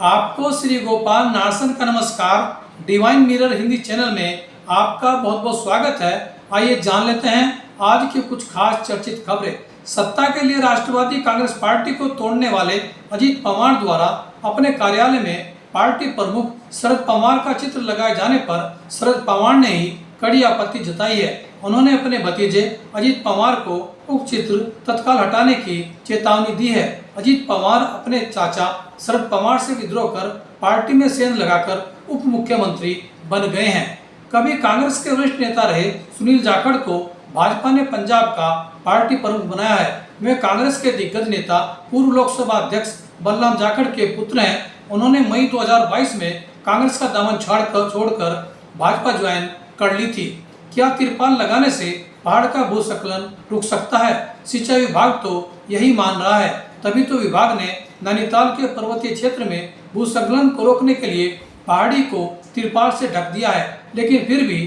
आपको श्री गोपाल नारसन का नमस्कार। डिवाइन मिरर हिंदी चैनल में आपका बहुत बहुत स्वागत है। आइए जान लेते हैं आज की कुछ खास चर्चित खबरें। सत्ता के लिए राष्ट्रवादी कांग्रेस पार्टी को तोड़ने वाले अजीत पवार द्वारा अपने कार्यालय में पार्टी प्रमुख शरद पवार का चित्र लगाए जाने पर शरद पवार ने ही कड़ी आपत्ति जताई है। उन्होंने अपने भतीजे अजीत पवार को उक्त चित्र तत्काल हटाने की चेतावनी दी है। अजीत पवार अपने चाचा शरद पवार से विद्रोह कर पार्टी में सेंध लगाकर उप मुख्यमंत्री बन गए हैं। कभी कांग्रेस के वरिष्ठ नेता रहे सुनील जाखड़ को भाजपा ने पंजाब का पार्टी प्रमुख बनाया है। वे कांग्रेस के दिग्गज नेता पूर्व लोकसभा अध्यक्ष बलराम जाखड़ के पुत्र हैं। उन्होंने मई 2022 में कांग्रेस का दामन छोड़कर भाजपा ज्वाइन कर ली थी। क्या तिरपाल लगाने से पहाड़ का भूस्खलन रुक सकता है? सिंचाई विभाग तो यही मान रहा है। तभी तो विभाग ने नैनीताल के पर्वतीय क्षेत्र में भूस्खलन को रोकने के लिए पहाड़ी को तिरपाल से ढक दिया है, लेकिन फिर भी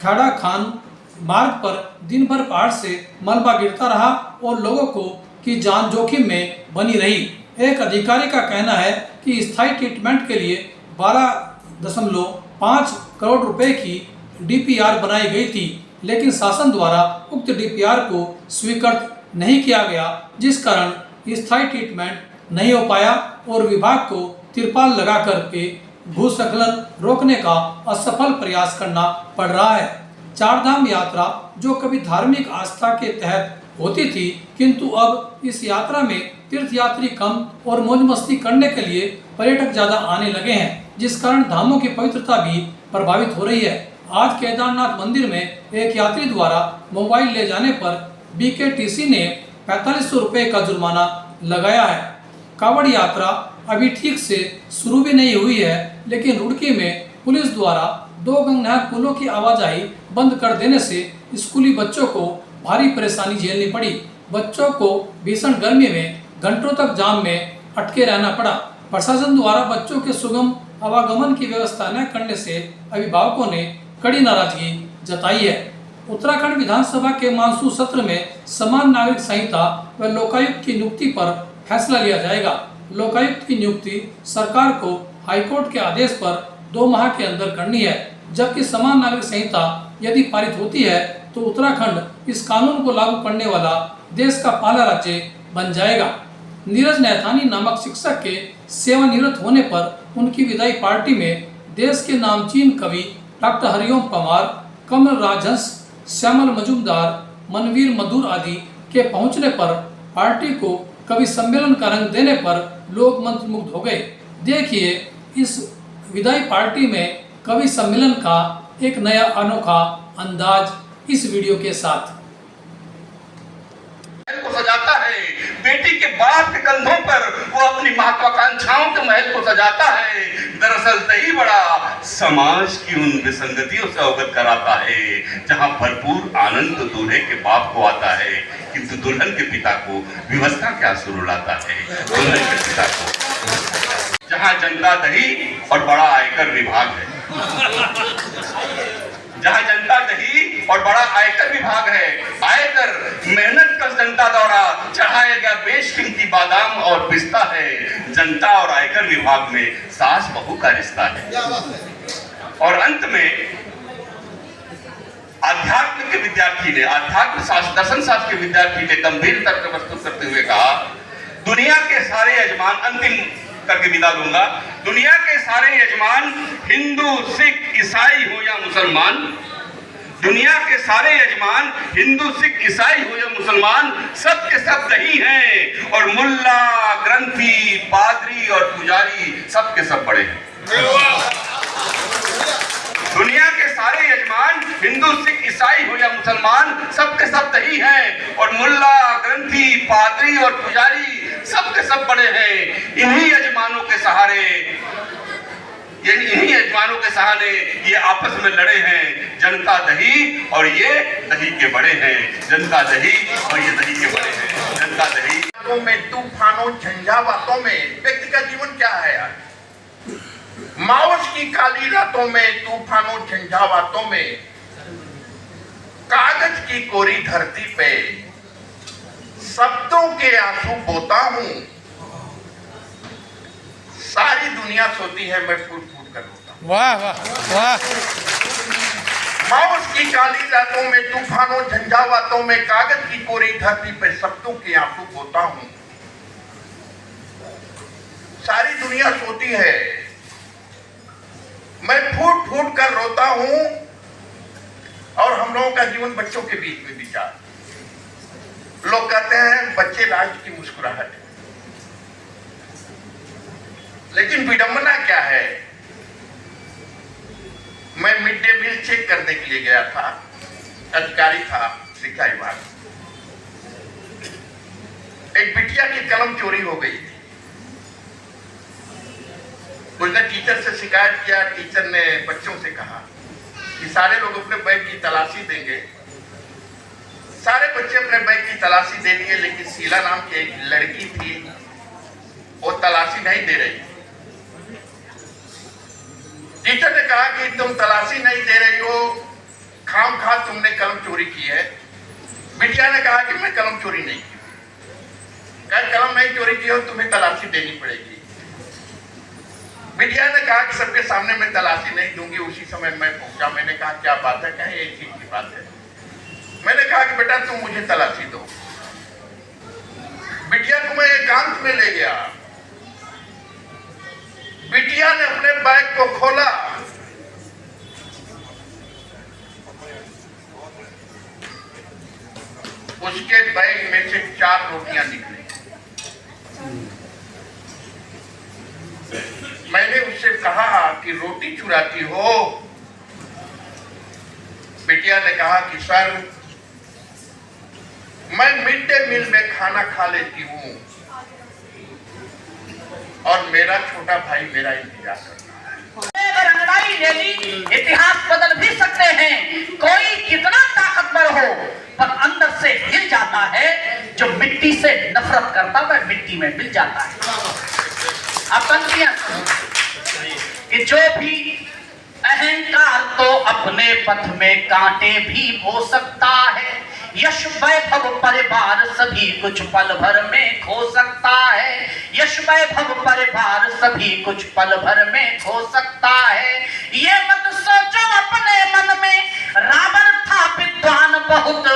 खाड़ा खान मार्ग पर दिन भर पहाड़ से मलबा गिरता रहा और लोगों की जान जोखिम में बनी रही। एक अधिकारी का कहना है कि स्थायी ट्रीटमेंट के लिए 12.5 करोड़ रुपए की डीपीआर बनाई गई थी, लेकिन शासन द्वारा उक्त डीपीआर को स्वीकृत नहीं किया गया, जिस कारण स्थायी ट्रीटमेंट नहीं हो पाया और विभाग को तिरपाल लगा करके भूस्खलन रोकने का असफल प्रयास करना पड़ रहा है। चारधाम यात्रा जो कभी धार्मिक आस्था के तहत होती थी, किंतु अब इस यात्रा में तीर्थयात्री कम और मौज मस्ती करने के लिए पर्यटक ज्यादा आने लगे हैं, जिस कारण धामों की पवित्रता भी प्रभावित हो रही है। आज केदारनाथ मंदिर में एक यात्री द्वारा मोबाइल ले जाने पर बीकेटीसी ने 4500 रुपये का जुर्माना लगाया है। कांवड़ यात्रा अभी ठीक से शुरू भी नहीं हुई है, लेकिन रुड़की में पुलिस द्वारा 2 गंगनहर पुलों की आवाजाही बंद कर देने से स्कूली बच्चों को भारी परेशानी झेलनी पड़ी। बच्चों को भीषण गर्मी में घंटों तक जाम में अटके रहना पड़ा। प्रशासन द्वारा बच्चों के सुगम आवागमन की व्यवस्था न करने से अभिभावकों ने कड़ी नाराजगी जताई है। उत्तराखंड विधानसभा के मानसून सत्र में समान नागरिक संहिता व लोकायुक्त की नियुक्ति पर फैसला लिया जाएगा। लोकायुक्त की नियुक्ति सरकार को हाईकोर्ट के आदेश पर 2 माह के अंदर करनी है, जबकि समान नागरिक संहिता यदि पारित होती है तो उत्तराखंड इस कानून को लागू करने वाला देश का पहला राज्य बन जाएगा। नीरज नैथानी नामक शिक्षक के सेवानिवृत्त होने पर उनकी विदाई पार्टी में देश के नामचीन कवि डॉक्टर हरिओम पंवार, कमल राजहंस, श्यामल मजूमदार, मनवीर मधुर आदि के पहुंचने पर पार्टी को कवि सम्मेलन का रंग देने पर लोग मंत्रमुग्ध हो गए। देखिए इस विदाई पार्टी में कवि सम्मेलन का एक नया अनोखा अंदाज इस वीडियो के साथ। को सजाता है, बेटी के बाप के कंधों पर वो अपनी महत्वाकांक्षाओं के महल को सजाता है। दरअसल दही बड़ा समाज की उन विसंगतियों से अवगत कराता है, जहां भरपूर आनंद दूल्हे के बाप को आता है, किंतु दुल्हन के पिता को व्यवस्था के आंसू रुलाता है। दुल्हन के पिता को जहां जनता दही और बड़ा आयकर विभाग है, जहां जनता दही और बड़ा आयकर विभाग है, आयकर मेहनत का जनता द्वारा चढ़ाया गया बेशकीमती बादाम और पिस्ता है। जनता और आयकर विभाग में सास बहू का रिश्ता है। और अंत में अध्यात्म के विद्यार्थी ने, अध्यात्म शास्त्र दर्शन शास्त्र के विद्यार्थी ने गंभीर तर्क प्रस्तुत करते हुए कहा, दुनिया के सारे यजमान, अंतिम करके विदा दूंगा, दुनिया के सारे यजमान हिंदू, सिख, ईसाई हो या मुसलमान, दुनिया के सारे यजमान हिंदू, सिख, ईसाई हो या मुसलमान, सब के सब दही हैं और मुल्ला, ग्रंथी, पादरी और पुजारी सब के सब बड़े हैं। दुनिया के सारे यजमान हिंदू, सिख, ईसाई हो या मुसलमान, सब के सब दही हैं और मुल्ला, ग्रंथी, पादरी और पुजारी सब के सब बड़े हैं। इन्हीं यजमानों के सहारे ये आपस में लड़े हैं। जनता दही और ये दही के बड़े हैं। जनता दही और ये दही के बड़े हैं। जनता दही में तूफानों झंझावातों में व्यक्ति का जीवन क्या है यार? माओस की काली रातों में, तूफानों झंझावातों में, कागज की कोरी धरती पे शब्दों के आंसू बोता हूं। सारी दुनिया सोती है मैं फूट फूट कर रोता हूं। वाह वाह वाह। माउस की काली रातों में, तूफानों झंझावातों में, कागज की कोरी धरती पे शब्दों के आंसू बोता हूं। सारी दुनिया सोती है, मैं फूट फूट कर रोता हूं। और हम लोगों का जीवन बच्चों के बीच में बीता। लोग कहते हैं बच्चे राज की मुस्कुराहट है, लेकिन विडंबना क्या है। मैं मिड डे मील चेक करने के लिए गया था, अधिकारी था शिक्षा विभाग। एक बिटिया की कलम चोरी हो गई थी। उसने टीचर से शिकायत किया। टीचर ने बच्चों से कहा कि सारे लोग अपने बैग की तलाशी देंगे। सारे बच्चे अपने बैग की तलाशी दे दिए, लेकिन शीला नाम की एक लड़की थी, वो तलाशी नहीं दे रही। टीचर ने कहा कि तुम तलाशी नहीं दे रही हो, खामखा तुमने कलम चोरी की है। बिटिया ने कहा कि मैं कलम चोरी नहीं की। कहा कलम नहीं चोरी की हो, तुम्हें तलाशी देनी पड़ेगी। बिटिया ने कहा कि सबके सामने मैं तलाशी नहीं दूंगी। उसी समय मैं पहुंचा। मैंने कहा क्या बात है। कहे एक चीज की बात है। मैंने कहा कि बेटा तुम मुझे तलाशी दो। बिटिया को मैं एकांत में ले गया। बिटिया ने अपने बैग को खोला। उसके बैग में से 4 रोटियां निकली। मैंने उससे कहा कि रोटी चुराती हो। बिटिया ने कहा कि सर मैं मिड डे मील में खाना खा लेती हूँ और मेरा छोटा भाई मेरा इंतजार करता है। अगर अंगड़ाई ले ली, इतिहास बदल भी सकते हैं। कोई कितना ताकतवर हो, पर अंदर से हिल जाता है। जो मिट्टी से नफरत करता वह मिट्टी में मिल जाता है। अब पंक्तियां कि जो भी अहंकार तो अपने पथ में कांटे भी बो सकता है। यश वैभव परिवार सभी कुछ पल भर में खो सकता है। यश वैभव परिवार सभी कुछ पल भर में खो सकता है। ये मत सोचो अपने मन में रावण था विद्वान बहुत।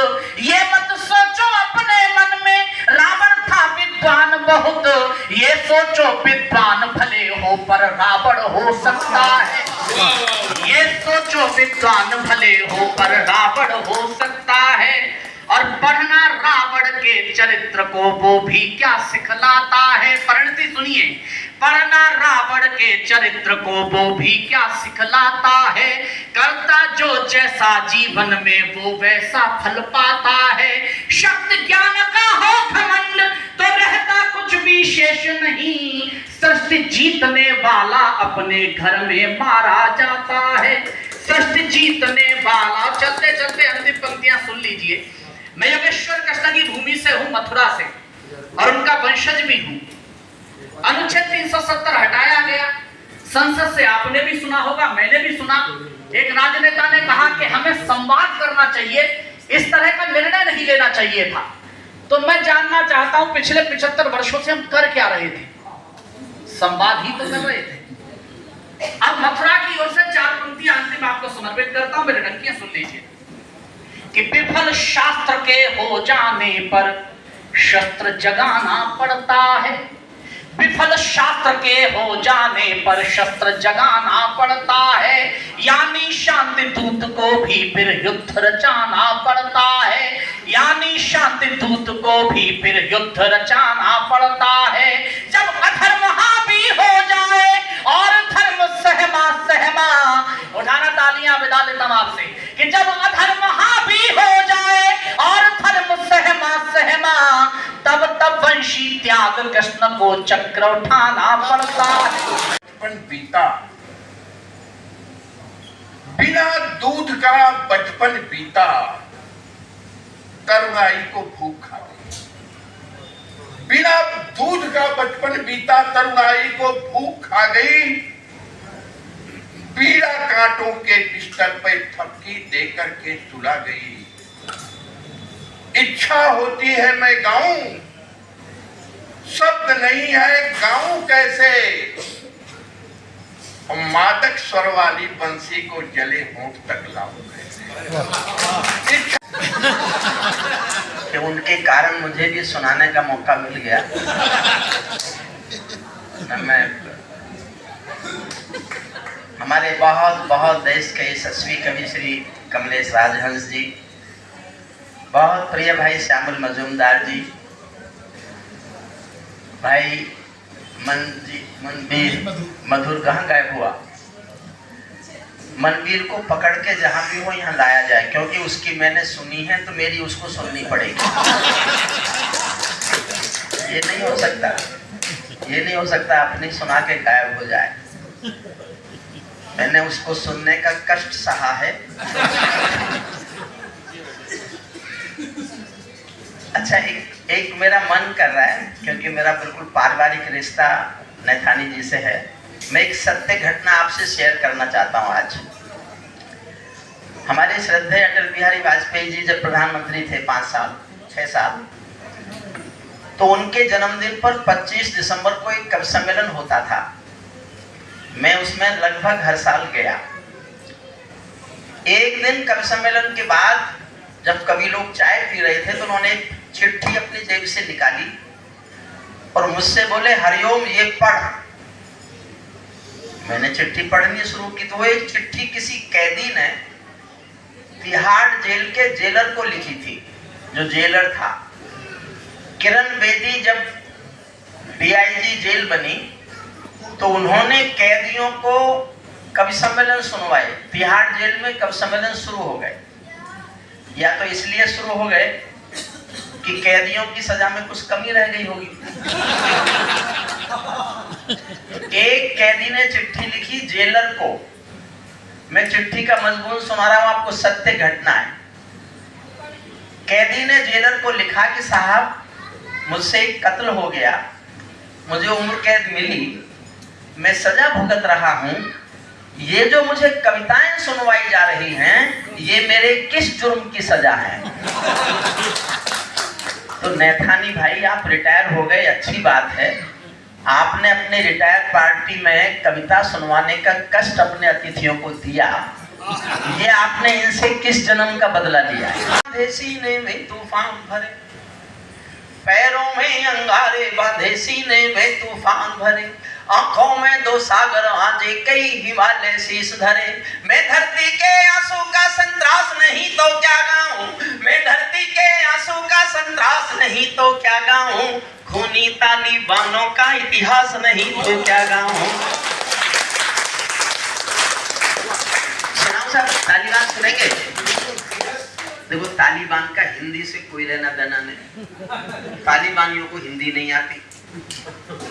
ये मत सोचो अपने मन में रावण था विद्वान बहुत। ये सोचो विद्वान भले हो पर रावण हो सकता है। ये सोचो विद्वान भले हो पर रावण हो सकता है। और पढ़ना रावण के चरित्र को वो भी क्या सिखलाता है। परिणति सुनिए, पढ़ना रावण के चरित्र को वो भी क्या सिखलाता है। करता जो जैसा जीवन में वो वैसा फल पाता है। शब्द ज्ञान का हो घमंड तो रहता कुछ भी शेष नहीं। सृष्टि जीतने वाला अपने घर में मारा जाता है। सृष्टि जीतने वाला। चलते चलते अंतिम पंक्तियां सुन लीजिए। मैं योगेश्वर कृष्ण की भूमि से हूं, मथुरा से, और उनका वंशज भी हूं। अनुच्छेद 370 हटाया गया। संसद से आपने भी सुना होगा, मैंने भी सुना। एक राजनेता ने कहा कि हमें संवाद करना चाहिए, इस तरह का निर्णय नहीं लेना चाहिए था। तो मैं जानना चाहता हूं पिछले 75 वर्षों से हम कर क्या रहे थे। संवाद ही तो कर रहे थे। अब मथुरा की ओर से 4 पंक्तियां अंतिम आपको समर्पित करता हूं। मेरे टंकियां सुन लीजिए कि विफल शास्त्र के हो जाने पर शस्त्र जगाना पड़ता है। विफल शास्त्र के हो जाने पर शस्त्र जगाना पड़ता है। यानी शांति दूत को भी फिर युद्ध रचाना पड़ता है। यानी शांति दूत को भी फिर युद्ध रचाना पड़ता है। जब अधर्म हावी हो जाए और धर्म सहमा सहमा, उठाना तालियां, विदा लेता हूं आपसे कि जब अधर्म हावी हो जाए और धर्म सहमा सहमा, तब तब वंशी त्याग कृष्ण को चक्र उठाना पड़ता है। बचपन बीता, बिना दूध का बचपन बीता, तरुणाई को भूख खा गई। बिना दूध का बचपन बीता, तरुणाई को भूख खा गई। पीड़ा कांटों के बिस्तर पे थपकी देकर के सुला गई। इच्छा होती है मैं गाऊं, शब्द नहीं है गाऊं कैसे। स्वर वाली बंसी को जले होंठ तक लाऊंगा। कि उनके कारण मुझे भी सुनाने का मौका मिल गया। मैं हमारे बहुत बहुत देश के यशस्वी कवि श्री कमलेश राजहंस जी, बहुत प्रिय भाई श्यामल मजूमदार जी, भाई मनवीर मधुर कहाँ गायब हुआ, मनवीर को पकड़ के जहां भी हो यहाँ लाया जाए, क्योंकि उसकी मैंने सुनी है तो मेरी उसको सुननी पड़ेगी। ये नहीं हो सकता, ये नहीं हो सकता अपनी सुना के गायब हो जाए। मैंने उसको सुनने का कष्ट सहा है। अच्छा, एक मेरा मन कर रहा है, क्योंकि मेरा बिल्कुल पारिवारिक रिश्ता नैथानी जी से है। मैं एक सत्य घटना आपसे शेयर करना चाहता हूँ। आज हमारे श्रद्धेय अटल बिहारी वाजपेयी जी जब प्रधानमंत्री थे 6 साल, तो उनके जन्मदिन पर 25 दिसंबर को एक कवि सम्मेलन होता था। मैं उसमें लगभग हर साल गया। एक दिन कवि सम्मेलन के बाद जब कवि लोग चाय पी रहे थे तो उन्होंने एक चिट्ठी अपनी जेब से निकाली और मुझसे बोले, हरिओम ये पढ़। मैंने चिट्ठी पढ़नी शुरू की तो वो एक चिट्ठी किसी कैदी ने तिहाड़ जेल के जेलर को लिखी थी, जो जेलर था। किरण बेदी जब डीआईजी जेल बनी तो उन्होंने कैदियों को कवि सम्मेलन सुनवाए। तिहाड़ जेल में कवि सम्मेलन शुरू हो गए, या तो इसलिए शुरू हो गए कि कैदियों की सजा में कुछ कमी रह गई होगी। एक कैदी ने चिट्ठी लिखी जेलर को। मैं चिट्ठी का मजमून सुना रहा हूं आपको, सत्य घटना है। कैदी ने जेलर को लिखा कि साहब, मुझसे एक कत्ल हो गया, मुझे उम्र कैद मिली, मैं सजा भुगत रहा हूं। ये जो मुझे कविताएं सुनवाई जा रही हैं, ये मेरे किस जुर्म की सजा है? तो नैथानी भाई, आप रिटायर हो गए, अच्छी बात है। आपने अपने रिटायर पार्टी में कविता सुनवाने का कष्ट अपने अतिथियों को दिया, ये आपने इनसे किस जन्म का बदला लिया है? सीने में तूफान भरे, पैरों में अंगारे बांधे, सीने में तूफान भरे, आंखों में 2 सागर आजे, कई हिमालय शीश धरे। मैं धरती के आंसू का संतरास नहीं तो क्या गाऊं, मैं धरती के आंसू का संतरास नहीं तो क्या गाऊं, खूनी तालिबानों का इतिहास नहीं तो क्या गाऊं। सुनाओ साहब, तालिबान सुनेंगे? देखो, तालिबान का हिंदी से कोई लेना देना नहीं। तालिबानियों को हिंदी नहीं आती।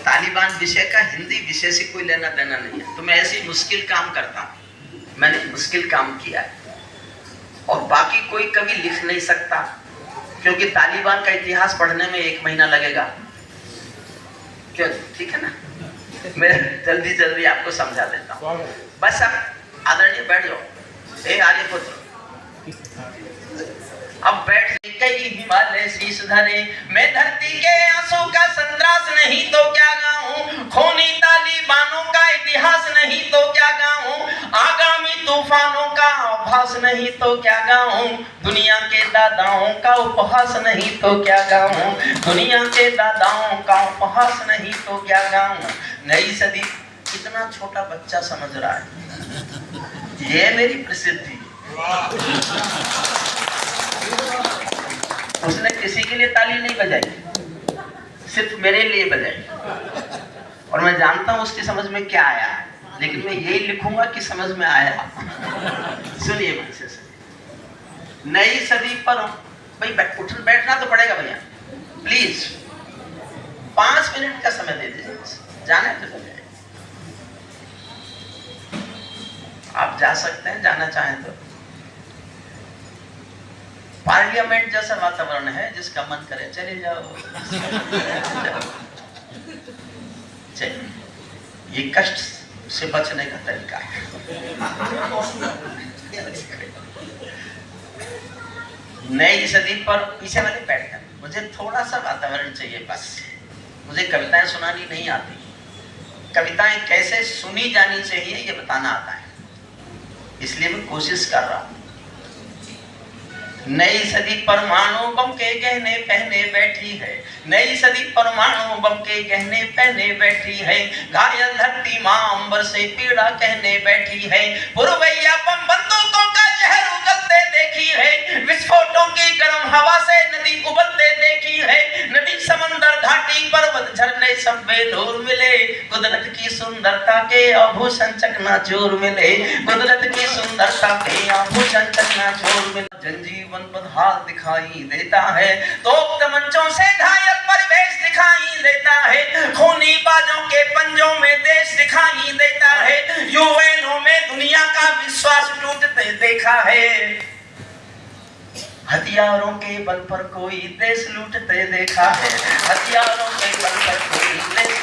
तालिबान विषय का हिंदी विषय से कोई लेना देना नहीं है। तो मैं ऐसे मुश्किल काम करता हूँ, मैंने मुश्किल काम किया है, और बाकी कोई कभी लिख नहीं सकता, क्योंकि तालिबान का इतिहास पढ़ने में 1 महीना लगेगा। क्यों? ठीक है ना? मैं जल्दी जल्दी आपको समझा देता हूँ। बस अब आदरणीय बैठ जाओ। ए आर्यपुत्र, अब बैठ। कई हिमालय शीश धरे, मैं धरती के आंसू का संतरास नहीं तो क्या गाऊं, खूनी तालिबानों का इतिहास नहीं तो क्या गाऊं, आगामी तूफानों का आभास नहीं तो क्या गाऊं, दुनिया के दादाओं का उपहास नहीं तो क्या गाऊं, दुनिया के दादाओं का उपहास नहीं तो क्या गाऊं। नई सदी, कितना छोटा बच्चा समझ रहा है, ये मेरी प्रसिद्धि। उसने किसी के लिए ताली नहीं बजाई, सिर्फ मेरे लिए बजाई, और मैं जानता हूं उसकी समझ में क्या आया, लेकिन मैं यही लिखूंगा कि समझ में आया। सुनिए मन से, नई सदी पर भाई बैठना तो पड़ेगा भैया, प्लीज 5 मिनट का समय दे दीजिए। जाना है तो जाए, आप जा सकते हैं, जाना चाहें तो। पार्लियामेंट जैसा वातावरण है, जिसका मन करे चले जाओ। चलिए, ये कष्ट से बचने का तरीका है। नई सदी पर पीछे वाले बैठ कर, मुझे थोड़ा सा वातावरण चाहिए बस। मुझे कविताएं सुनानी नहीं आती, कविताएं कैसे सुनी जानी चाहिए ये बताना आता है। इसलिए मैं कोशिश कर रहा हूं। नई सदी परमाणु बम के गहने पहने बैठी है, नई सदी परमाणु बम के गहने पहने बैठी है, घायल धरती मां अंबर से पीड़ा कहने बैठी है, पुरवैया बम बंदूकों का जहर उगलते देखी है, विस्फोटों की गर्म हवा से नदी उबलते देखी है, नदी समंदर घाटी पर्वत झरने सब बेनूर मिले, कुदरत की सुंदरता के आभूषण चकनाचूर मिले, कुदरत की सुंदरता के आभूषण चकनाचूर मिले। जनजीवन बदहाल दिखाई देता है, तोप तमंचों से घायल परिवेश दिखाई देता है, खूनी बाजों के पंजों में देश दिखाई देता है, यूएनओ में दुनिया का विश्वास टूटते देखा है, हथियारों के बल पर कोई देश लूटते देखा है, हथियारों के बल पर कोई देश